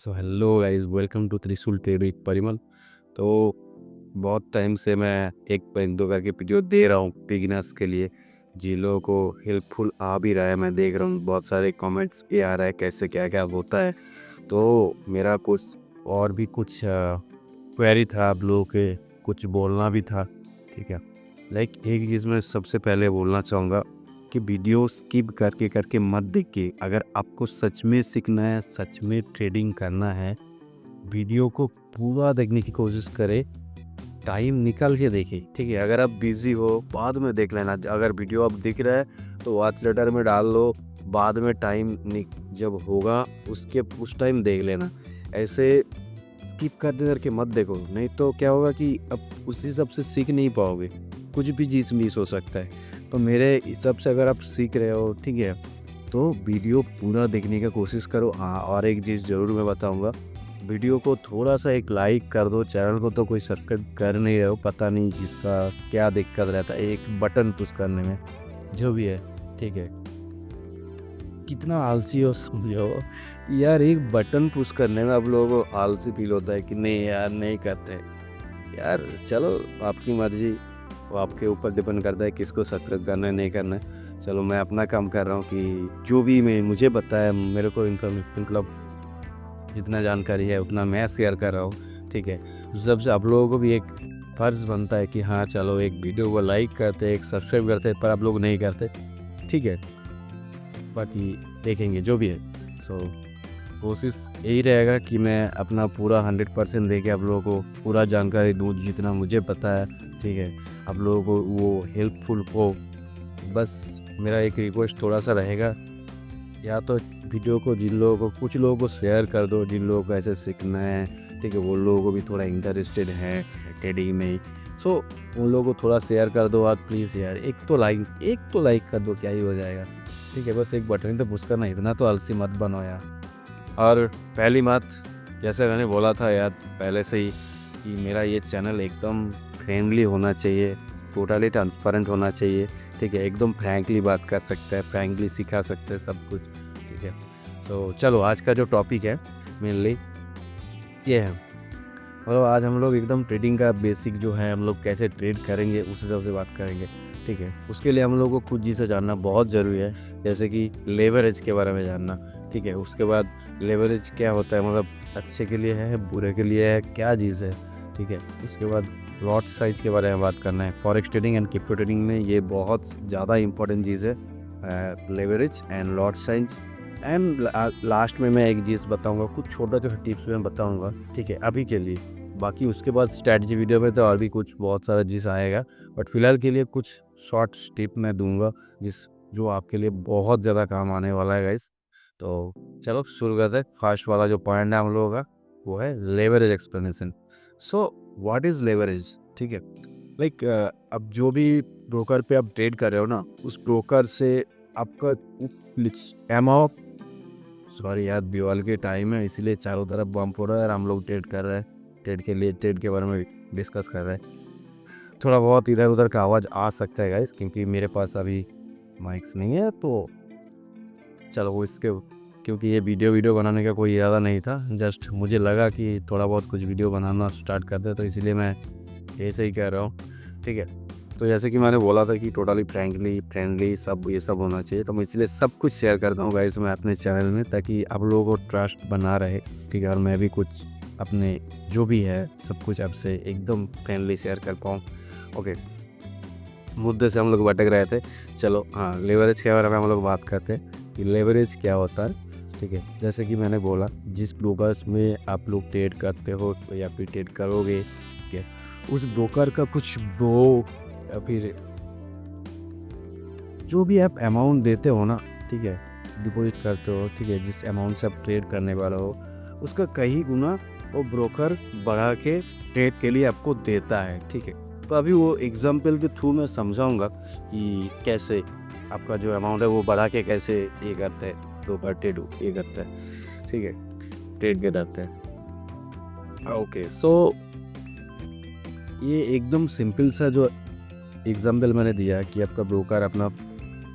So hello guys, welcome to Trishul trade with Parimal. तो बहुत time से मैं एक दो करके वीडियो दे रहा हूँ बिगिनर्स के लिए, जिन लोगों को हेल्पफुल आ भी रहा है। मैं देख रहा हूँ बहुत सारे कमेंट्स ये आ रहा है कैसे क्या क्या होता है। तो मेरा कुछ और भी कुछ क्वेरी था, आप लोगों के कुछ बोलना भी था। ठीक है, एक चीज़ मैं सबसे पहले बोलना चाहूँगा कि वीडियो स्किप करके करके मत देखिए। अगर आपको सच में सीखना है, सच में ट्रेडिंग करना है, वीडियो को पूरा देखने की कोशिश करें, टाइम निकाल के देखिए। ठीक है, अगर आप बिजी हो बाद में देख लेना। अगर वीडियो अब दिख रहा है तो वॉच लेटर में डाल लो, बाद में टाइम जब होगा उस टाइम देख लेना। ऐसे स्किप करके मत देखो, नहीं तो क्या होगा कि अब उस हिसाब से सीख नहीं पाओगे, कुछ भी चीज़ मिस हो सकता है। तो मेरे हिसाब से अगर आप सीख रहे हो, ठीक है, तो वीडियो पूरा देखने की कोशिश करो। हाँ, और एक चीज़ ज़रूर मैं बताऊंगा, वीडियो को थोड़ा सा एक लाइक कर दो। चैनल को तो कोई सब्सक्राइब कर नहीं रहे हो, पता नहीं इसका क्या दिक्कत रहता है एक बटन पुश करने में, जो भी है। ठीक है, कितना आलसी हो समझो यार, एक बटन पुश करने में आप लोगों को आलसी फील होता है कि नहीं यार नहीं करते यार। चलो आपकी मर्जी, वो आपके ऊपर डिपेंड करता है किसको सब्सक्राइब करना है नहीं करना है। चलो मैं अपना काम कर रहा हूँ कि जो भी मुझे पता है, मेरे को मतलब जितना जानकारी है उतना मैं शेयर कर रहा हूँ। ठीक है, सबसे आप लोगों को भी एक फ़र्ज़ बनता है कि हाँ चलो एक वीडियो को लाइक करते, एक सब्सक्राइब करते, पर आप लोग नहीं करते। ठीक है, बाकी देखेंगे जो भी है। सो कोशिश यही रहेगा कि मैं अपना पूरा 100% दे के आप लोगों को पूरा जानकारी दूँ जितना मुझे पता है। ठीक है, आप लोगों को वो हेल्पफुल हो। बस मेरा एक रिक्वेस्ट थोड़ा सा रहेगा, या तो वीडियो को जिन लोगों को, कुछ लोगों को शेयर कर दो जिन लोगों को ऐसे सीखना है। ठीक है, वो लोगों को भी थोड़ा इंटरेस्टेड है ट्रेडिंग में ही। सो उन लोगों को थोड़ा शेयर कर दो और प्लीज़ यार एक तो लाइक कर दो, क्या ही हो जाएगा। ठीक है, बस एक बटन ही तो पुश करना, इतना तो आलसी मत बनो यार। और पहली बात, जैसे मैंने बोला था यार पहले से ही, कि मेरा ये चैनल एकदम फ्रेंडली होना चाहिए, टोटली ट्रांसपेरेंट होना चाहिए। ठीक है, एकदम फ्रैंकली बात कर सकते हैं, फ्रैंकली सिखा सकते हैं सब कुछ। ठीक है, तो चलो आज का जो टॉपिक है मेनली ये है, मतलब आज हम लोग एकदम ट्रेडिंग का बेसिक जो है, हम लोग कैसे ट्रेड करेंगे उस हिसाब से बात करेंगे। ठीक है, उसके लिए हम लोग को कुछ चीज़ें जानना बहुत ज़रूरी है, जैसे कि लेवरेज के बारे में जानना। ठीक है, उसके बाद लेवरेज क्या होता है, मतलब अच्छे के लिए है, बुरे के लिए है, क्या चीज़ है। ठीक है, उसके बाद लॉट साइज के बारे में बात करना है। Forex trading and crypto trading में ये बहुत ज़्यादा इंपॉर्टेंट चीज़ है, leverage and lot size. And last में मैं एक चीज़ बताऊंगा, कुछ छोटा छोटा टिप्स मैं बताऊंगा। ठीक है, अभी के लिए, बाकी उसके बाद स्ट्रैटेजी वीडियो में तो और भी कुछ बहुत सारा चीज़ आएगा, बट फिलहाल के लिए कुछ शॉर्ट टिप मैं दूंगा जो आपके लिए बहुत ज़्यादा काम आने वाला है गाइस। तो चलो शुरू करते हैं। फर्स्ट वाला जो पॉइंट है हम लोगों का, वो है leverage explanation. So what is leverage? ठीक है, अब जो भी ब्रोकर पे आप ट्रेड कर रहे हो ना, उस ब्रोकर से आपका अमाउंट, सॉरी यार दिवाली के टाइम है इसलिए चारों तरफ बम्प हो रहा है और हम लोग ट्रेड कर रहे हैं, ट्रेड के बारे में डिस्कस कर रहे हैं। थोड़ा बहुत इधर उधर का आवाज़ आ सकता है गाइस, क्योंकि मेरे पास अभी माइक्स नहीं है। तो चलो वो इसके, क्योंकि ये वीडियो बनाने का कोई इरादा नहीं था, जस्ट मुझे लगा कि थोड़ा बहुत कुछ वीडियो बनाना स्टार्ट करते, तो इसीलिए मैं ऐसे ही कह रहा हूँ। ठीक है, तो जैसे कि मैंने बोला था कि टोटली फ्रेंडली सब ये सब होना चाहिए, तो मैं इसलिए सब कुछ शेयर करता हूँ गाइस मैं अपने चैनल में, ताकि आप लोगों को ट्रस्ट बना रहे। ठीक है, और मैं भी कुछ अपने जो भी है सब कुछ आपसे एकदम फ्रेंडली शेयर कर पाऊँ। ओके, मुद्दे से हम लोग भटक रहे थे। चलो हाँ, लेवरेज के बारे में हम लोग बात करते हैं कि लेवरेज क्या होता है। ठीक है, जैसे कि मैंने बोला, जिस ब्रोकर्स में आप लोग ट्रेड करते हो या फिर ट्रेड करोगे, ठीक है, उस ब्रोकर का कुछ ब्रो या फिर जो भी आप अमाउंट देते हो ना, ठीक है, डिपॉजिट करते हो, ठीक है, जिस अमाउंट से आप ट्रेड करने वाला हो, उसका कई गुना वो ब्रोकर बढ़ा के ट्रेड के लिए आपको देता है। ठीक है, तो अभी वो एग्जाम्पल के थ्रू मैं समझाऊंगा कि कैसे आपका जो अमाउंट है वो बढ़ा के कैसे ये करते हैं, ब्रोकर ट्रेड ये करता है। ठीक है, ट्रेड के करते हैं। ओके, सो ये एकदम सिंपल सा जो एग्जाम्पल मैंने दिया कि आपका ब्रोकर अपना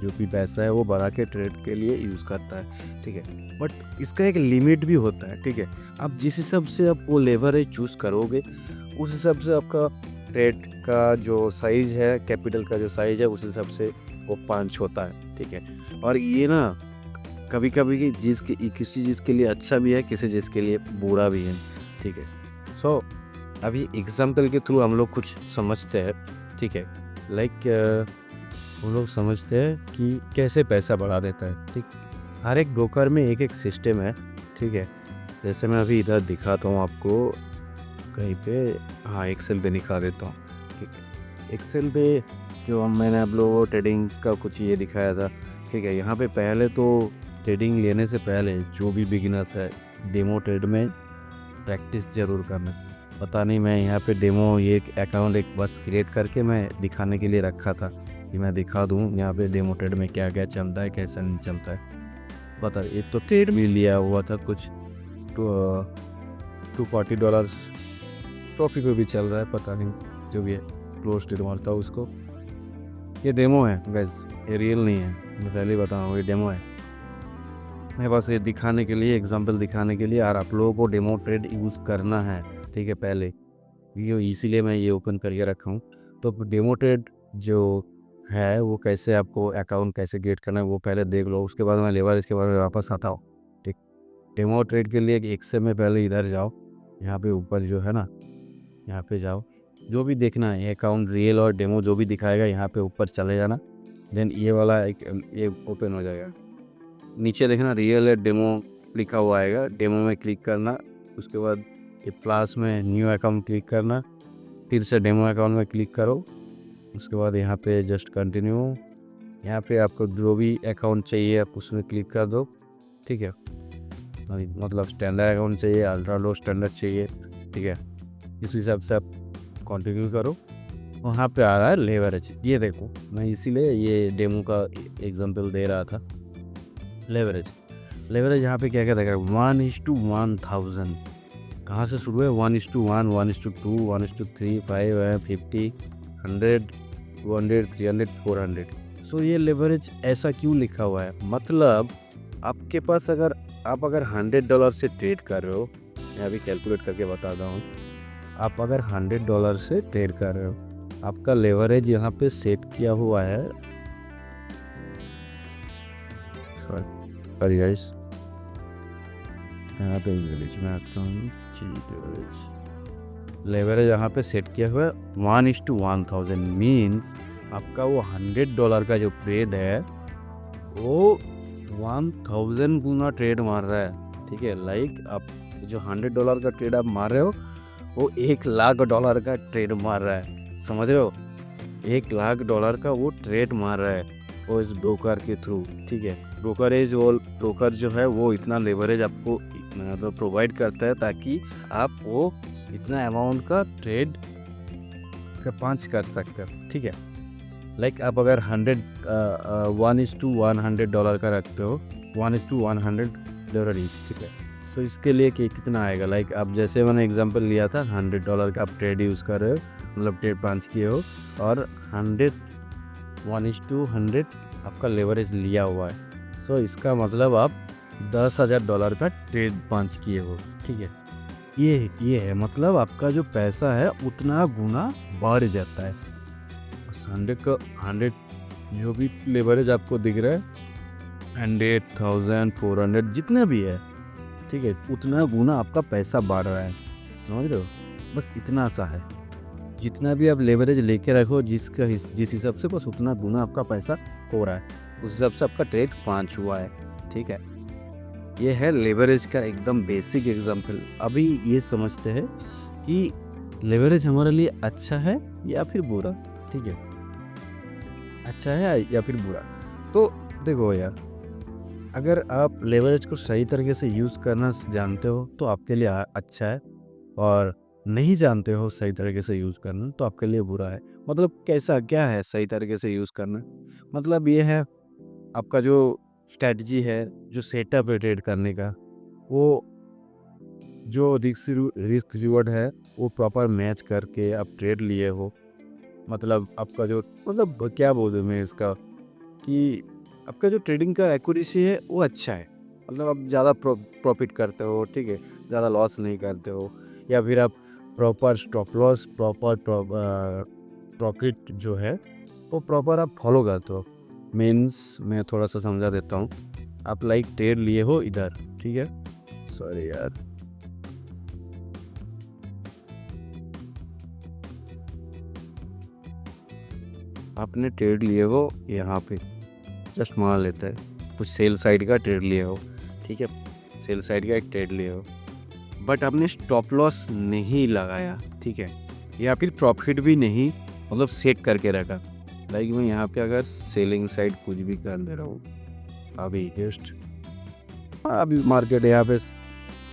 जो भी पैसा है वो बढ़ा के ट्रेड के लिए यूज़ करता है, ठीक है। बट इसका एक लिमिट भी होता है, ठीक है। आप जिस हिसाब से आप वो लेवरेज चूज़ करोगे, उस हिसाब से आपका ट्रेड का जो साइज़ है, कैपिटल का जो साइज़ है, उस हिसाब से वो पंच होता है, ठीक है। और ये ना कभी कभी किसी चीज़ के लिए अच्छा भी है, किसी चीज़ के लिए बुरा भी है, ठीक है। सो अभी एग्जाम्पल के थ्रू हम लोग कुछ समझते हैं, ठीक है। लाइक हम लोग समझते हैं कि कैसे पैसा बढ़ा देता है, ठीक। हर एक ब्रोकर में एक एक सिस्टम है, ठीक है। जैसे मैं अभी इधर दिखाता हूँ आपको कहीं पे, हाँ एक्सेल पे दिखा देता हूँ, ठीक है। एक्सेल पे जो मैंने आप लोगों को ट्रेडिंग का कुछ ये दिखाया था, ठीक है। यहाँ पे पहले तो ट्रेडिंग लेने से पहले जो भी बिगिनर्स है, डेमो ट्रेड में प्रैक्टिस ज़रूर करना। पता नहीं, मैं यहाँ पे डेमो ये अकाउंट एक बस क्रिएट करके मैं दिखाने के लिए रखा था कि मैं दिखा दूँ यहाँ पे डेमो ट्रेड में क्या क्या चलता है, कैसा नहीं चलता है। पता एक तो ट्रेड भी लिया हुआ था कुछ $240 ट्रॉफी पे भी चल रहा है, पता नहीं जो भी है, क्लोज ट्रेड मारता हूँ उसको। ये डेमो है गाइस, ये रियल नहीं है, मैं पहले ही बता रहा हूँ ये डेमो है। मैं बस ये दिखाने के लिए, एग्जांपल दिखाने के लिए, और आप लोगों को डेमो ट्रेड यूज़ करना है, ठीक है। पहले ये इसीलिए मैं ये ओपन करके रखा हूँ। तो डेमो ट्रेड जो है वो कैसे, आपको अकाउंट कैसे गेट करना है वो पहले देख लो, उसके बाद मैं लेवरेज के बारे में वापस आता हूँ, ठीक। डेमो ट्रेड के लिए एक से में पहले इधर जाओ, यहाँ पे ऊपर जो है ना, यहाँ पे जाओ, जो भी देखना है अकाउंट रियल और डेमो जो भी दिखाएगा यहाँ पे ऊपर चले जाना। देन ये वाला एक ये ओपन हो जाएगा, नीचे देखना रियल है डेमो लिखा हुआ आएगा, डेमो में क्लिक करना। उसके बाद ये प्लस में न्यू अकाउंट क्लिक करना, फिर से डेमो अकाउंट में क्लिक करो। उसके बाद यहाँ पे जस्ट कंटिन्यू, यहाँ पे आपको जो भी अकाउंट चाहिए आप उसमें क्लिक कर दो, ठीक है। मतलब स्टैंडर्ड अकाउंट चाहिए, अल्ट्रा लो स्टैंडर्ड चाहिए, ठीक है। इस हिसाब से आप कंटिन्यू करो। वहाँ पे आ रहा है लेवरेज, ये देखो, मैं इसीलिए ये डेमो का एग्जांपल दे रहा था। लेवरेज यहाँ पे क्या क्या देखा, 1:1000 कहाँ से शुरू है, 1:1, 1:2, 1:3, 5, 50, 100, 200, 300, 400। सो ये लेवरेज ऐसा क्यों लिखा हुआ है, मतलब आपके पास अगर $100 से ट्रेड कर रहे हो, मैं अभी कैलकुलेट करके बताता हूँ। आप अगर $100 से ट्रेड कर रहे हो, आपका लेवरेज यहाँ पे सेट किया हुआ है, सॉरी गाइस, यहाँ पे इंग्लिश में आता हूँ, लेवरेज यहाँ पे सेट किया हुआ है 1:1000। मीन्स आपका वो $100 का जो ट्रेड है वो 1000 गुना ट्रेड मार रहा है, ठीक है। लाइक आप जो $100 का ट्रेड आप मार रहे हो वो $1,00,000 का ट्रेड मार रहा है, समझ रहे हो। $1,00,000 का वो ट्रेड मार रहा है वो इस ब्रोकर के थ्रू, ठीक है। ब्रोकर जो है वो इतना लेवरेज आपको मतलब प्रोवाइड करता है ताकि आप वो इतना अमाउंट का ट्रेड का पंच कर सकते हो, ठीक है। लाइक आप अगर 1:100 का रखते हो, 1:100 लेवरेज, ठीक है। तो इसके लिए कितना आएगा, लाइक आप जैसे मैंने एग्जांपल लिया था, $100 का आप ट्रेड यूज़ कर रहे हो, मतलब ट्रेड पंच किए हो, और 1:100 आपका लेवरेज लिया हुआ है। सो इसका मतलब आप $10,000 का ट्रेड पंच किए हो, ठीक है। ये है मतलब आपका जो पैसा है उतना गुना बढ़ जाता है। 100 जो भी लेवरेज आपको दिख रहा है, 100, 400 जितना भी है, ठीक है, उतना गुना आपका पैसा बढ़ रहा है, समझ रहे हो। बस इतना सा है, जितना भी आप लेवरेज लेके रखो जिस हिसाब से, बस उतना गुना आपका पैसा हो रहा है, उस हिसाब से आपका ट्रेड पंच हुआ है, ठीक है। ये है लेवरेज का एकदम बेसिक एग्जांपल। अभी ये समझते हैं कि लेवरेज हमारे लिए अच्छा है या फिर बुरा, ठीक है, अच्छा है या फिर बुरा। तो देखो यार, अगर आप लेवरेज को सही तरीके से यूज़ करना जानते हो तो आपके लिए अच्छा है, और नहीं जानते हो सही तरीके से यूज़ करना तो आपके लिए बुरा है। मतलब कैसा क्या है सही तरीके से यूज़ करना, मतलब ये है आपका जो स्ट्रैटेजी है, जो सेटअप है ट्रेड करने का, वो जो रिस्क रिवॉर्ड है वो प्रॉपर मैच करके आप ट्रेड लिए हो। मतलब आपका जो, मतलब क्या बोलूँ मैं इसका, कि आपका जो ट्रेडिंग का एक्यूरेसी है वो अच्छा है, मतलब आप ज़्यादा प्रॉफिट करते हो, ठीक है, ज़्यादा लॉस नहीं करते हो, या फिर आप proper stop loss, proper profit जो है वो प्रॉपर आप फॉलो करते हो। मीन्स मैं थोड़ा सा समझा देता हूँ। आप लाइक ट्रेड लिए हो इधर, ठीक है, सॉरी यार, आपने ट्रेड लिए हो यहाँ पे, जस्ट मान लेता है कुछ सेल साइड का ट्रेड लिए हो, ठीक है, सेल साइड का एक ट्रेड लिए हो, बट आपने स्टॉप लॉस नहीं लगाया, ठीक है, या फिर प्रॉफिट भी नहीं मतलब सेट करके रखा। लाइक मैं यहाँ पे अगर सेलिंग साइड कुछ भी कर दे रहा हूँ अभी जस्ट, अभी मार्केट यहाँ पे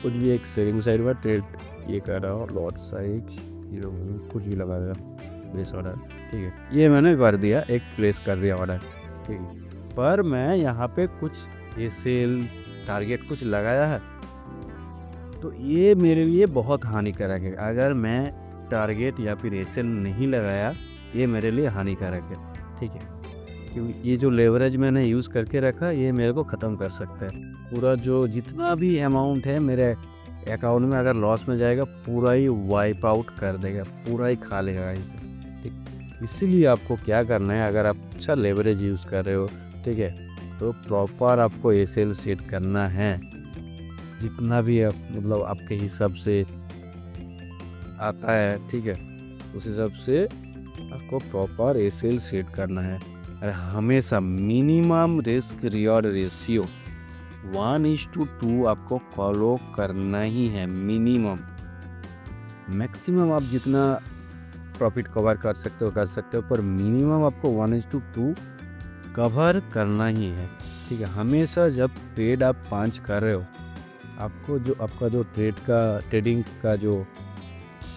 कुछ भी एक सेलिंग साइड में ट्रेड ये कर रहा हूँ, लॉट साइड कुछ भी लगा दिया, प्लेस ऑर्डर, ठीक है, ये मैंने कर दिया, एक प्लेस कर दिया ऑर्डर, ठीक है, पर मैं यहाँ पे कुछ ये सेल टारगेट कुछ लगाया है, तो ये मेरे लिए बहुत हानिकारक है। अगर मैं टारगेट या फिर एसेल नहीं लगाया, ये मेरे लिए हानिकारक है, ठीक है, क्योंकि ये जो लेवरेज मैंने यूज़ करके रखा ये मेरे को ख़त्म कर सकता है। पूरा जो जितना भी अमाउंट है मेरे अकाउंट में अगर लॉस में जाएगा पूरा ही वाइप आउट कर देगा, पूरा ही खा लेगा इसे, ठीक। इसीलिए आपको क्या करना है, अगर आप अच्छा लेवरेज यूज़ कर रहे हो, ठीक है, तो प्रॉपर आपको एसेल सेट करना है, जितना भी आप मतलब आपके हिसाब से आता है, ठीक है, उस हिसाब से आपको प्रॉपर एसेल सेट करना है। और हमेशा मिनिमम रिस्क रिवॉर्ड रेशियो 1:2 आपको फॉलो करना ही है, मिनिमम। मैक्सिमम आप जितना प्रॉफिट कवर कर सकते हो, पर मिनिमम आपको 1:2 कवर करना ही है, ठीक है। हमेशा जब ट्रेड आप 5 कर रहे हो, आपको जो आपका जो ट्रेडिंग का जो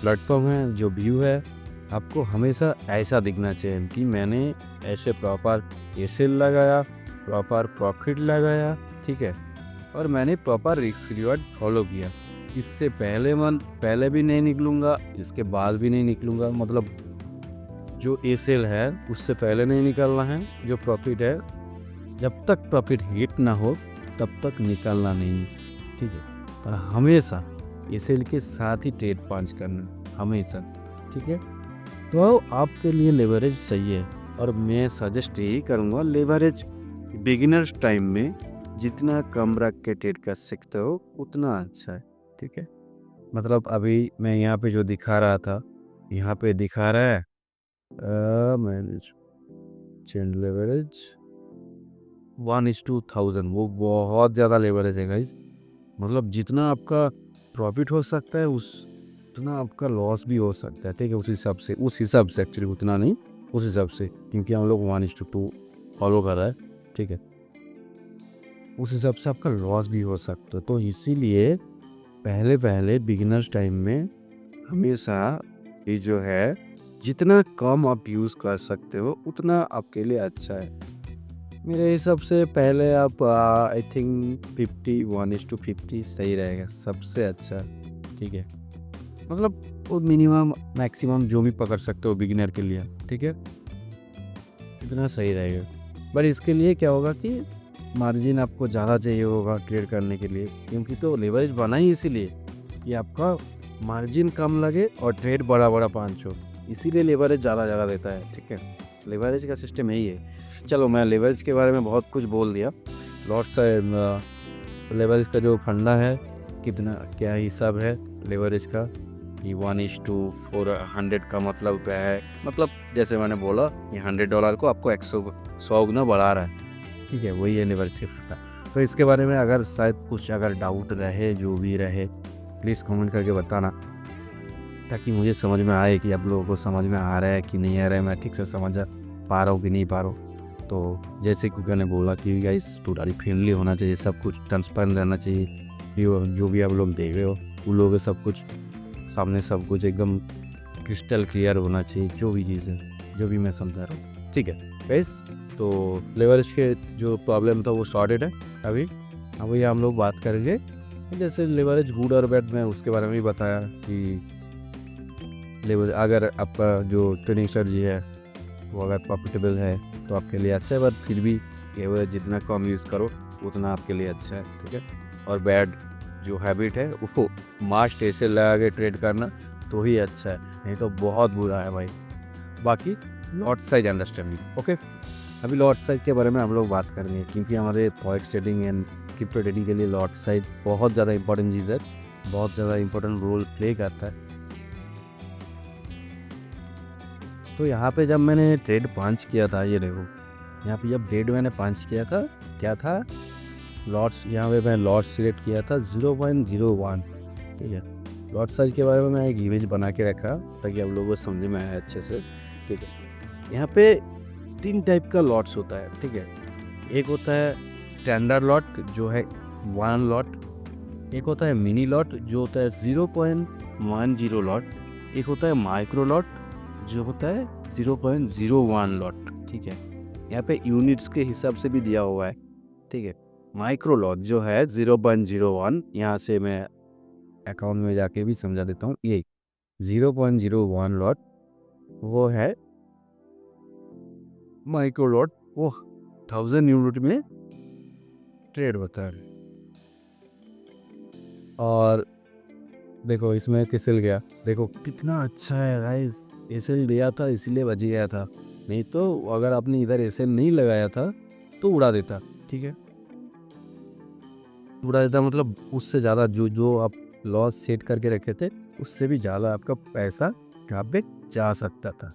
प्लेटफॉर्म है, जो व्यू है, आपको हमेशा ऐसा दिखना चाहिए कि मैंने ऐसे प्रॉपर एसेल लगाया, प्रॉपर प्रॉफिट लगाया, ठीक है, और मैंने प्रॉपर रिस्क रिवॉर्ड फॉलो किया। इससे पहले भी नहीं निकलूँगा, इसके बाद भी नहीं निकलूँगा, मतलब जो एसेल है उससे पहले नहीं निकलना है, जो प्रॉफिट है जब तक प्रॉफिट हिट ना हो तब तक निकलना नहीं, ठीक है, पर हमेशा एसेल के साथ ही ट्रेड 5 करना, हमेशा, ठीक है। तो आपके लिए लेवरेज सही है, और मैं सजेस्ट यही करूँगा लेवरेज बिगिनर्स टाइम में जितना कम रख के ट्रेड कर सकते हो उतना अच्छा है, ठीक है। मतलब अभी मैं यहाँ पे जो दिखा रहा था, यहाँ पे दिखा रहा है मैनेज चेंज लेवरेज 1:1000, वो बहुत ज़्यादा लेवरेज है गाइस। मतलब जितना आपका प्रॉफिट हो सकता है उतना आपका लॉस भी हो सकता है, ठीक है, उस हिसाब से एक्चुअली उतना नहीं, उस हिसाब से, क्योंकि हम लोग 1:2 फॉलो कर रहा है, ठीक है, उस हिसाब से आपका लॉस भी हो सकता है। तो इसीलिए पहले बिगिनर्स टाइम में हमेशा ये जो है जितना कम आप यूज़ कर सकते हो उतना आपके लिए अच्छा है। मेरे हिसाब से पहले आप आई थिंक 1:50 सही रहेगा, सबसे अच्छा, ठीक है, मतलब वो मिनिमम मैक्सिमम जो भी पकड़ सकते हो बिगिनर के लिए, ठीक है, इतना सही रहेगा। पर इसके लिए क्या होगा कि मार्जिन आपको ज़्यादा चाहिए होगा ट्रेड करने के लिए, क्योंकि तो लेवरेज बना ही इसीलिए कि आपका मार्जिन कम लगे और ट्रेड बड़ा 5 हो, इसीलिए लेवरेज ज़्यादा देता है, ठीक है। लेवरेज का सिस्टम यही है। चलो मैं लेवरेज के बारे में बहुत कुछ बोल दिया। लॉट्स लेवरेज का जो फंडा है, कितना क्या हिसाब है लेवरेज का, कि 1:400 का मतलब क्या है, मतलब जैसे मैंने बोला ये $100 को आपको 100 गुना बढ़ा रहा है, ठीक है, वही है लेवरेज का। तो इसके बारे में अगर शायद कुछ अगर डाउट रहे, जो भी रहे, प्लीज़ कमेंट करके बताना, ताकि मुझे समझ में आए कि आप लोगों को समझ में आ रहा है कि नहीं आ रहा है, मैं ठीक से समझ पा रहा हूँ कि नहीं पा रहा हूँ। तो जैसे कुकर ने बोला कि गाइस टोटली फ्रेंडली होना चाहिए, सब कुछ ट्रांसपेरेंट रहना चाहिए, जो भी आप लोग देख रहे हो उन लोगों के सब कुछ सामने सब कुछ एकदम क्रिस्टल क्लियर होना चाहिए, जो भी चीज़ है, जो भी मैं समझा रहा हूँ, ठीक है गाइस। तो लेवरेज के जो प्रॉब्लम था वो सॉर्टेड है अभी हम लोग बात करेंगे जैसे लेवरेज गुड और बैड, में उसके बारे में भी बताया कि लेवरेज अगर आपका जो ट्रेडिंग स्ट्रेटजी है वो अगर प्रॉफिटेबल है तो आपके लिए अच्छा है, बट फिर भी कि वो जितना कम यूज़ करो उतना आपके लिए अच्छा है, ठीक है। और बैड जो हैबिट है वो मास्ट ऐसे लगा के ट्रेड करना तो ही अच्छा है, नहीं तो बहुत बुरा है भाई। बाकी लॉट साइज अंडरस्टैंडिंग, ओके। अभी लॉट साइज के बारे में हम लोग बात करेंगे, क्योंकि हमारे forex trading and crypto trading के लिए लॉट साइज बहुत ज़्यादा इंपॉर्टेंट चीज़ है, बहुत ज़्यादा इंपॉर्टेंट रोल प्ले करता है। तो यहाँ पे जब मैंने ट्रेड पांच किया था, ये देखो यहाँ पे जब ट्रेड मैंने पांच किया था, क्या था, लॉट्स, यहाँ पे मैं लॉट सिलेक्ट किया था 0.01, ठीक है। लॉट साइज के बारे में मैं एक इमेज बना के रखा ताकि आप लोगों को समझ में आए अच्छे से, ठीक है। यहाँ पे 3 टाइप का लॉट्स होता है, ठीक है। एक होता है स्टैंडर्ड लॉट जो है 1 लॉट, एक होता है मिनी लॉट जो होता है 0.10 लॉट, एक होता है माइक्रो लॉट जो होता है 0.01 लॉट, ठीक है। यहाँ पे यूनिट्स के हिसाब से भी दिया हुआ है, ठीक है। माइक्रो लॉट जो है 0.01, यहाँ से मैं अकाउंट में जाके भी समझा देता हूँ। ये 0.01 लॉट वो है माइक्रो लॉट, वो 1000 यूनिट में ट्रेड होता है। और देखो इसमें एसएल गया, देखो कितना अच्छा है गाइस, एसएल दिया था इसीलिए बच गया था, नहीं तो अगर आपने इधर एसएल नहीं लगाया था तो उड़ा देता, ठीक है। उड़ा देता मतलब उससे ज़्यादा जो आप लॉस सेट करके रखे थे उससे भी ज़्यादा आपका पैसा कहाँ पे जा सकता था।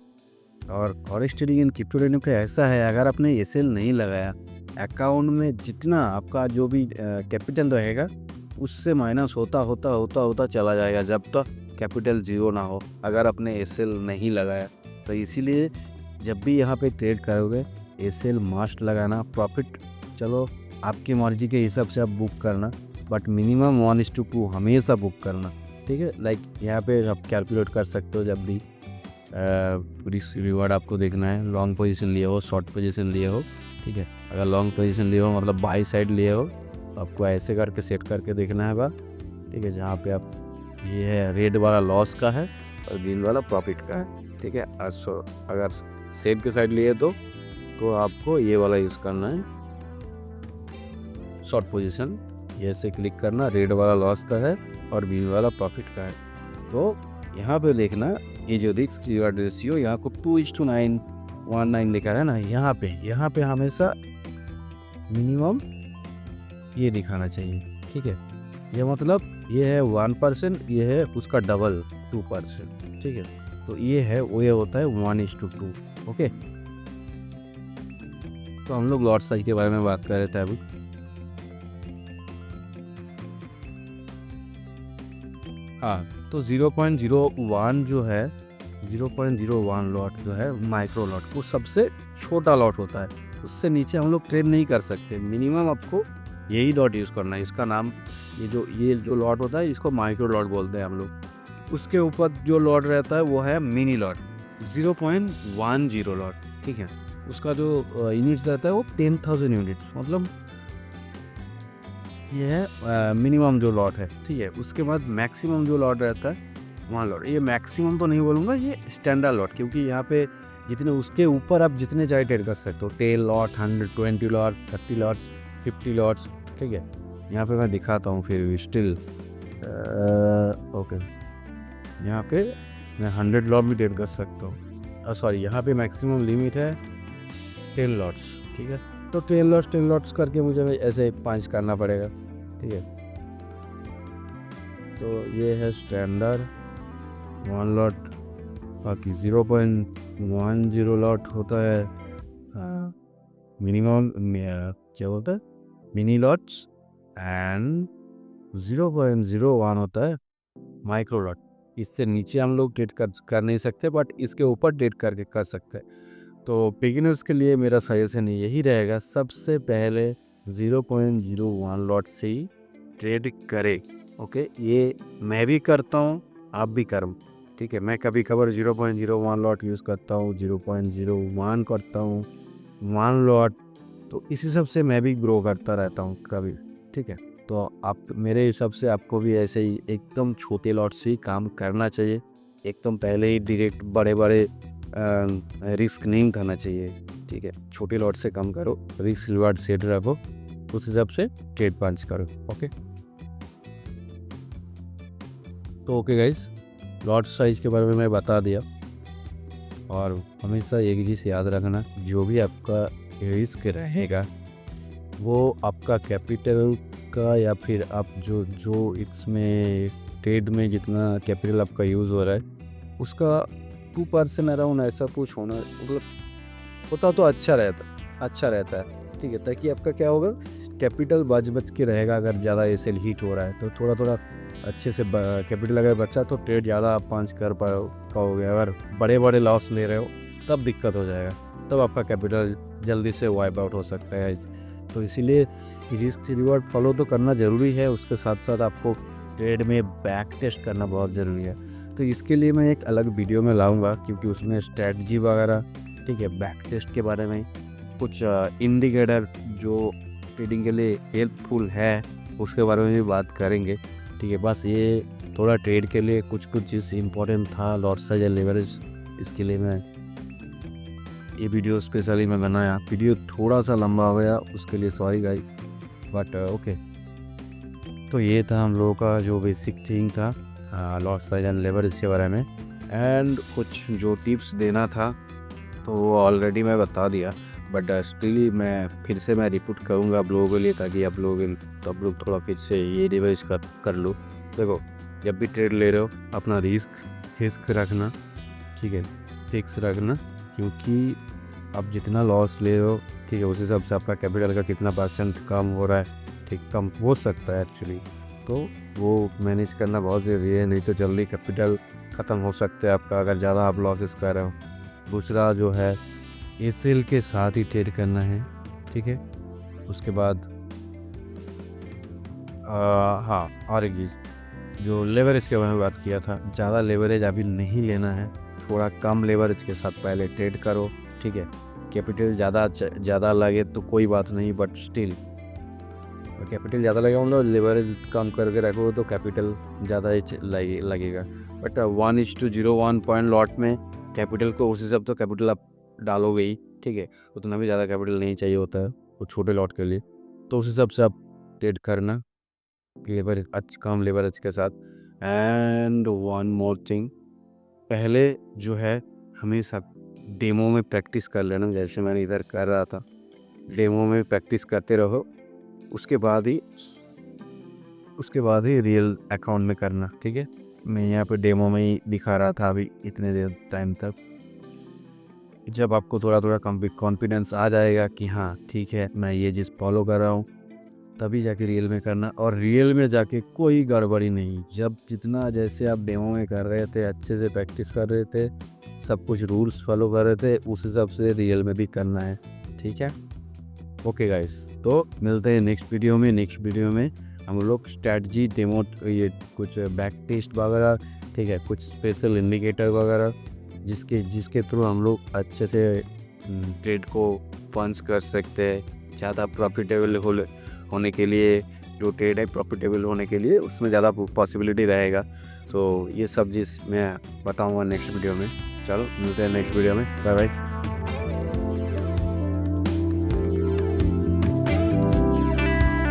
और forex trading and crypto trading पे ऐसा है, अगर आपने एसएल नहीं लगाया, अकाउंट में जितना आपका जो भी कैपिटल रहेगा उससे माइनस होता होता होता होता चला जाएगा जब तक कैपिटल जीरो ना हो, अगर आपने एसएल नहीं लगाया। तो इसीलिए जब भी यहाँ पे ट्रेड करोगे एसएल मस्ट लगाना। प्रॉफिट चलो आपकी मर्जी के हिसाब से आप बुक करना, बट मिनिमम 1:2 हमेशा बुक करना, ठीक है। लाइक यहाँ पे आप कैलकुलेट कर सकते हो जब भी रिस्क रिवार्ड आपको देखना है, लॉन्ग पोजीशन लिए हो, शॉर्ट पोजीशन लिए हो, ठीक है। अगर लॉन्ग पोजीशन लिए हो मतलब बाई साइड लिए हो तो आपको ऐसे करके सेट करके देखना है, ठीक है। जहाँ पे आप ये है रेड वाला लॉस का है और ग्रीन वाला प्रॉफिट का है, ठीक है। अगर सेम के साइड लिए तो आपको ये वाला यूज़ करना है, शॉर्ट पोजीशन, ये से क्लिक करना, रेड वाला लॉस का है और ग्रीन वाला प्रॉफिट का है। तो यहाँ पे देखना ये जो रिस्क रिवार्ड रेशियो यहाँ को 2:919 लिखा है ना, यहाँ पे हमेशा मिनिमम ये दिखाना चाहिए, ठीक है। ये मतलब ये है 1%, ये है उसका डबल 2%, ठीक है। तो ये है वो, ये होता है 1:2, ओके। तो हम लोग लॉट साइज के बारे में बात कर रहे थे अभी। हाँ, तो 0.01 जो है, 0.01 लॉट जो है माइक्रो लॉट, वो सबसे छोटा लॉट होता है, उससे नीचे हम लोग ट्रेड नहीं कर सकते। मिनिमम आपको यही लॉट यूज़ करना है, इसका नाम ये जो लॉट होता है इसको माइक्रो लॉट बोलते हैं हम लोग। उसके ऊपर जो लॉट रहता है वो है मिनी लॉट, 0.10 लॉट, ठीक है। उसका जो यूनिट्स रहता है वो 10,000 यूनिट्स, मतलब ये है मिनिमम जो लॉट है, ठीक है। उसके बाद मैक्सिमम जो लॉट रहता है 1 लॉट, ये मैक्सिमम तो नहीं बोलूँगा, ये स्टैंडर्ड लॉट, क्योंकि यहाँ पे जितने उसके ऊपर आप जितने चाहे ट्रेड कर सकते हो, 10 लॉट, 120 लॉट्स, 30 लॉट्स, 50 लॉट्स, ठीक है। यहाँ पे मैं दिखाता हूँ फिर भी स्टिल, ओके। यहाँ पे मैं 100 लॉट भी ट्रेड कर सकता हूँ, सॉरी यहाँ पे मैक्सिमम लिमिट है 10 लॉट्स, ठीक है। तो 10 लॉट्स करके मुझे ऐसे 5 करना पड़ेगा, ठीक है। तो ये है स्टैंडर्ड 1 लॉट, बाकी 0.10 लॉट होता है मिनिमम, क्या होता है मिनी लॉट्स, एंड 0.01 होता है माइक्रो लॉट। इससे नीचे हम लोग ट्रेड कर नहीं सकते, बट इसके ऊपर ट्रेड करके कर सकते हैं। तो बिगिनर्स के लिए मेरा सजेशन यही रहेगा, सबसे पहले 0.01 लॉट से ही ट्रेड करें, ओके। ये मैं भी करता हूँ, आप भी करो, ठीक है। मैं कभी कभार 0.01 लॉट यूज़ करता हूँ, 0.01 करता हूँ, 1 लॉट, तो इसी सब से मैं भी ग्रो करता रहता हूँ कभी, ठीक है। तो आप मेरे हिसाब से आपको भी ऐसे ही एकदम छोटे लॉट से ही काम करना चाहिए, एकदम पहले ही डायरेक्ट बड़े बड़े रिस्क नहीं उठाना चाहिए, ठीक है। ठीक है, छोटे लॉट से कम करो, रिस्क रिवार्ड सेट रखो, उस हिसाब से ट्रेड पंच करो। ओके, तो ओके गाइस, लॉट साइज के बारे में मैं बता दिया। और हमेशा एक चीज़ याद रखना, जो भी आपका रिस्क रहेगा वो आपका कैपिटल का या फिर आप जो इसमें ट्रेड में जितना कैपिटल आपका यूज़ हो रहा है उसका 2% अराउंड ऐसा कुछ होना, मतलब होता तो अच्छा रहता है, ठीक है। ताकि आपका क्या होगा, कैपिटल बच के रहेगा। अगर ज़्यादा एसएल हीट हो रहा है तो थोड़ा अच्छे से कैपिटल अगर बचा तो ट्रेड ज़्यादा आप पंच कर पाओगे। अगर बड़े लॉस ले रहे हो तब दिक्कत हो जाएगा, तब आपका कैपिटल जल्दी से वाइप आउट हो सकता है। तो इसीलिए रिस्क रिवॉर्ड फॉलो तो करना ज़रूरी है, उसके साथ साथ आपको ट्रेड में बैक टेस्ट करना बहुत ज़रूरी है। तो इसके लिए मैं एक अलग वीडियो में लाऊंगा, क्योंकि उसमें स्ट्रैटेजी वगैरह, ठीक है, बैक टेस्ट के बारे में कुछ इंडिकेटर जो ट्रेडिंग के लिए हेल्पफुल है उसके बारे में भी बात करेंगे, ठीक है। बस ये थोड़ा ट्रेड के लिए कुछ चीज़ इंपॉर्टेंट था, लॉट साइज या लेवरेज, इसके लिए मैं ये वीडियो स्पेशली मैं बनाया। वीडियो थोड़ा सा लंबा हो गया, उसके लिए सॉरी गाइस, बट ओके। तो ये था हम लोगों का जो बेसिक थिंग था लॉट साइज एंड लेवरेज के बारे में। एंड कुछ जो टिप्स देना था तो वो ऑलरेडी मैं बता दिया, बट स्टिल फिर से मैं रिपीट करूँगा आप लोगों के लिए, ताकि आप लोग थोड़ा फिर से ये रिवाइज कर लो। देखो, जब भी ट्रेड ले रहे हो अपना रिस्क रखना, ठीक है, फिक्स रखना, क्योंकि आप जितना लॉस ले रहे हो, ठीक है, उस हिसाब से आपका कैपिटल का कितना % कम हो रहा है, ठीक, कम हो सकता है एक्चुअली, तो वो मैनेज करना बहुत ज़रूरी है। नहीं तो जल्दी कैपिटल ख़त्म हो सकता है आपका, अगर ज़्यादा आप लॉसेस कर रहे हो। दूसरा जो है एसएल के साथ ही ट्रेड करना है, ठीक है। उसके बाद हाँ, और एक चीज़ जो लेवरेज के बारे में बात किया था, ज़्यादा लेवरेज अभी नहीं लेना है, थोड़ा कम लेवरेज के साथ पहले ट्रेड करो, ठीक है। कैपिटल ज़्यादा लगे तो कोई बात नहीं, बट स्टिल कैपिटल ज़्यादा लगेगा, मतलब लेवरेज कम करके रखो तो कैपिटल ज़्यादा ही लगेगा। बट 1:01 पॉइंट लॉट में कैपिटल को उस हिसाब तो कैपिटल आप डालोगे ही, ठीक है, उतना भी ज़्यादा कैपिटल नहीं चाहिए होता है वो छोटे लॉट के लिए, तो उस हिसाब से आप ट्रेड करना लेवरेज कम लेवरेज के साथ। एंड वन मोर थिंग, पहले जो है हमेशा डेमो में प्रैक्टिस कर लेना, जैसे मैंने इधर कर रहा था, डेमो में प्रैक्टिस करते रहो, उसके बाद ही रियल अकाउंट में करना, ठीक है। मैं यहाँ पे डेमो में ही दिखा रहा था अभी इतने देर टाइम तक। जब आपको थोड़ा कॉन्फिडेंस आ जाएगा कि हाँ ठीक है मैं ये चीज़ फॉलो कर रहा हूँ, तभी जाके रियल में करना। और रियल में जाके कोई गड़बड़ी नहीं, जब जितना जैसे आप डेमो में कर रहे थे, अच्छे से प्रैक्टिस कर रहे थे, सब कुछ रूल्स फॉलो कर रहे थे, उस हिसाब से रियल में भी करना है, ठीक है। ओके गाइस, तो मिलते हैं नेक्स्ट वीडियो में हम लोग स्ट्रैटेजी डेमो, ये कुछ बैक टेस्ट वगैरह, ठीक है, कुछ स्पेशल इंडिकेटर वगैरह जिसके थ्रू हम लोग अच्छे से ट्रेड को पंच कर सकते हैं। ज़्यादा प्रॉफिटेबल होने के लिए, जो ट्रेड है प्रॉफिटेबल होने के लिए उसमें ज़्यादा पॉसिबिलिटी रहेगा। सो ये सब चीज़ मैं बताऊँगा नेक्स्ट वीडियो में। चलो मिलते हैं नेक्स्ट वीडियो में, बाय बाय।